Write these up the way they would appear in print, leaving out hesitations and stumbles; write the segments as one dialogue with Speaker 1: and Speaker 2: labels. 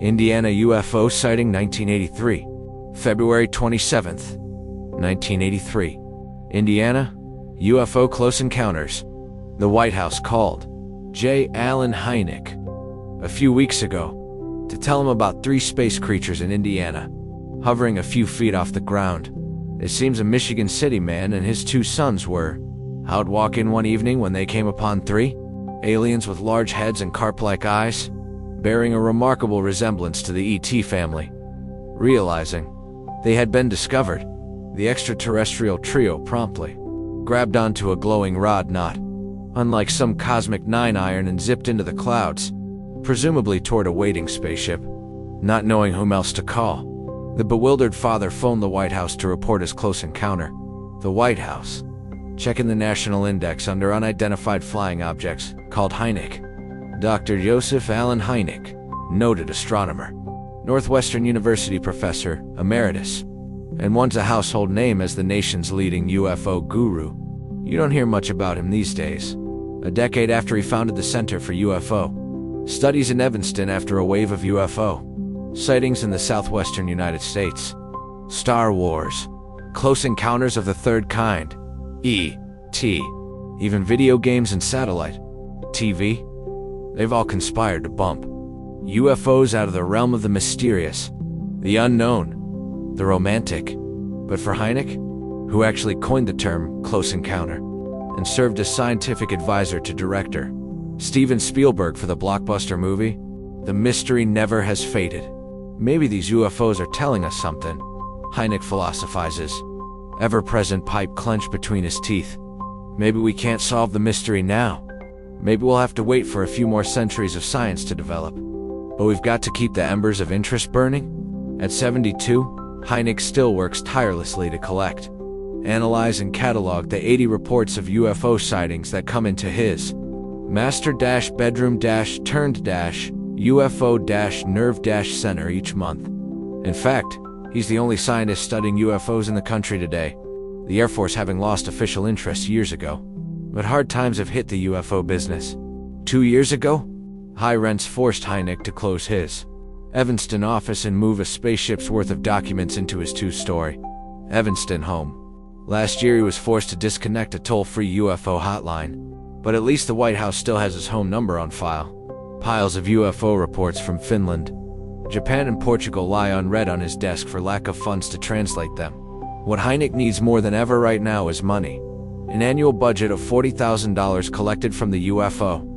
Speaker 1: Indiana UFO sighting 1983. February 27th, 1983. Indiana, UFO close encounters. The White House called J. Allen Hynek a few weeks ago to tell him about 3 space creatures in Indiana, hovering a few feet off the ground. It seems a Michigan City man and his 2 sons were out walking one evening when they came upon 3 aliens with large heads and carp-like eyes, bearing a remarkable resemblance to the E.T. family. Realizing they had been discovered, the extraterrestrial trio promptly grabbed onto a glowing rod knot, unlike some cosmic 9-iron, and zipped into the clouds, presumably toward a waiting spaceship. Not knowing whom else to call, the bewildered father phoned the White House to report his close encounter. The White House, checking the National Index under Unidentified Flying Objects, called Hynek. Dr. Joseph Allen Hynek, noted astronomer, Northwestern University professor emeritus, and once a household name as the nation's leading UFO guru. You don't hear much about him these days. A decade after he founded the Center for UFO Studies in Evanston after a wave of UFO sightings in the southwestern United States. Star Wars, Close Encounters of the Third Kind, E.T., even video games and satellite TV, they've all conspired to bump UFOs out of the realm of the mysterious, the unknown, the romantic. But for Hynek, who actually coined the term close encounter and served as scientific advisor to director Steven Spielberg for the blockbuster movie, the mystery never has faded. Maybe these UFOs are telling us something, Hynek philosophizes, ever-present pipe clenched between his teeth. Maybe we can't solve the mystery now. Maybe we'll have to wait for a few more centuries of science to develop. But we've got to keep the embers of interest burning. At 72, Hynek still works tirelessly to collect, analyze, and catalog the 80 reports of UFO sightings that come into his master-bedroom-turned-UFO-nerve-center each month. In fact, he's the only scientist studying UFOs in the country today, the Air Force having lost official interest years ago. But hard times have hit the UFO business. 2 years ago, high rents forced Hynek to close his Evanston office and move a spaceship's worth of documents into his 2-story Evanston home. Last year he was forced to disconnect a toll-free UFO hotline, but at least the White House still has his home number on file. Piles of UFO reports from Finland, Japan, and Portugal lie unread on his desk for lack of funds to translate them. What Hynek needs more than ever right now is money. An annual budget of $40,000 collected from the UFO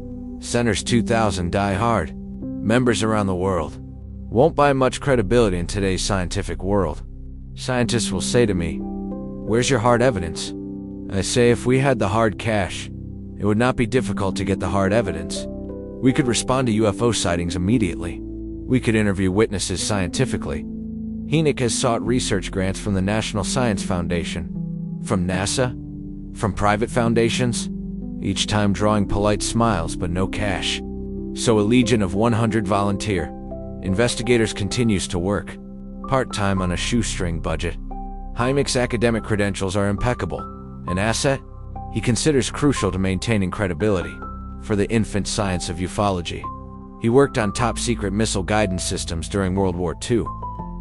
Speaker 1: Center's 2,000 die-hard members around the world won't buy much credibility in today's scientific world. Scientists will say to me, "Where's your hard evidence?" I say if we had the hard cash, it would not be difficult to get the hard evidence. We could respond to UFO sightings immediately. We could interview witnesses scientifically. Hynek has sought research grants from the National Science Foundation, from NASA, from private foundations, each time drawing polite smiles but no cash. So a legion of 100 volunteer investigators continues to work, part-time on a shoestring budget. Hynek's academic credentials are impeccable, an asset he considers crucial to maintaining credibility for the infant science of ufology. He worked on top-secret missile guidance systems during World War II.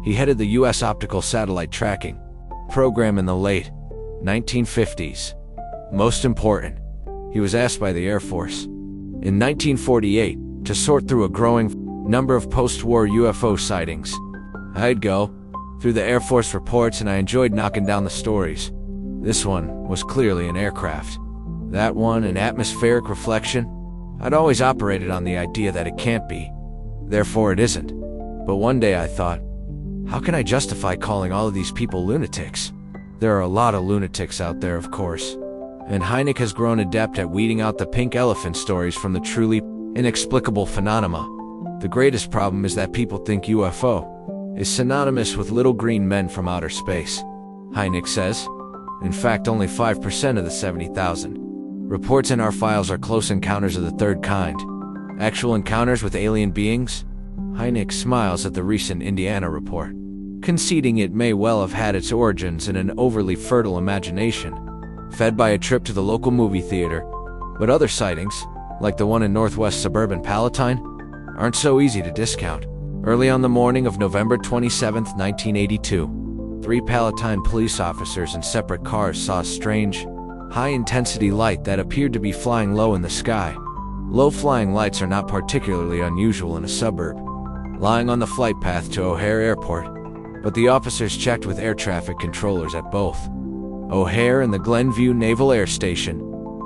Speaker 1: He headed the U.S. optical satellite tracking program in the late 1950s. Most important, he was asked by the Air Force in 1948 to sort through a growing number of post-war UFO sightings. I'd go through the Air Force reports and I enjoyed knocking down the stories. This one was clearly an aircraft. That one an atmospheric reflection. I'd always operated on the idea that it can't be, therefore it isn't. But one day I thought, how can I justify calling all of these people lunatics? There are a lot of lunatics out there, of course. And Hynek has grown adept at weeding out the pink elephant stories from the truly inexplicable phenomena. The greatest problem is that people think UFO is synonymous with little green men from outer space. Hynek says, in fact, only 5% of the 70,000 reports in our files are close encounters of the third kind. Actual encounters with alien beings? Hynek smiles at the recent Indiana report, conceding it may well have had its origins in an overly fertile imagination, fed by a trip to the local movie theater. But other sightings, like the one in northwest suburban Palatine, aren't so easy to discount. Early on the morning of November 27, 1982, 3 Palatine police officers in separate cars saw a strange, high-intensity light that appeared to be flying low in the sky. Low-flying lights are not particularly unusual in a suburb, lying on the flight path to O'Hare Airport, but the officers checked with air traffic controllers at both O'Hare and the Glenview Naval Air Station,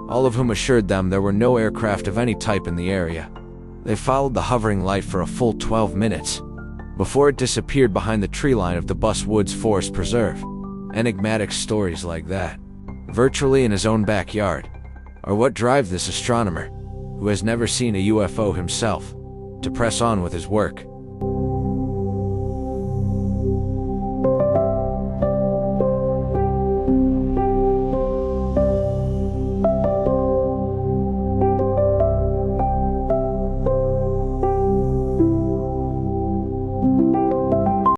Speaker 1: all of whom assured them there were no aircraft of any type in the area. They followed the hovering light for a full 12 minutes, before it disappeared behind the tree line of the Buss Woods Forest Preserve. Enigmatic stories like that, virtually in his own backyard, are what drive this astronomer, who has never seen a UFO himself, to press on with his work.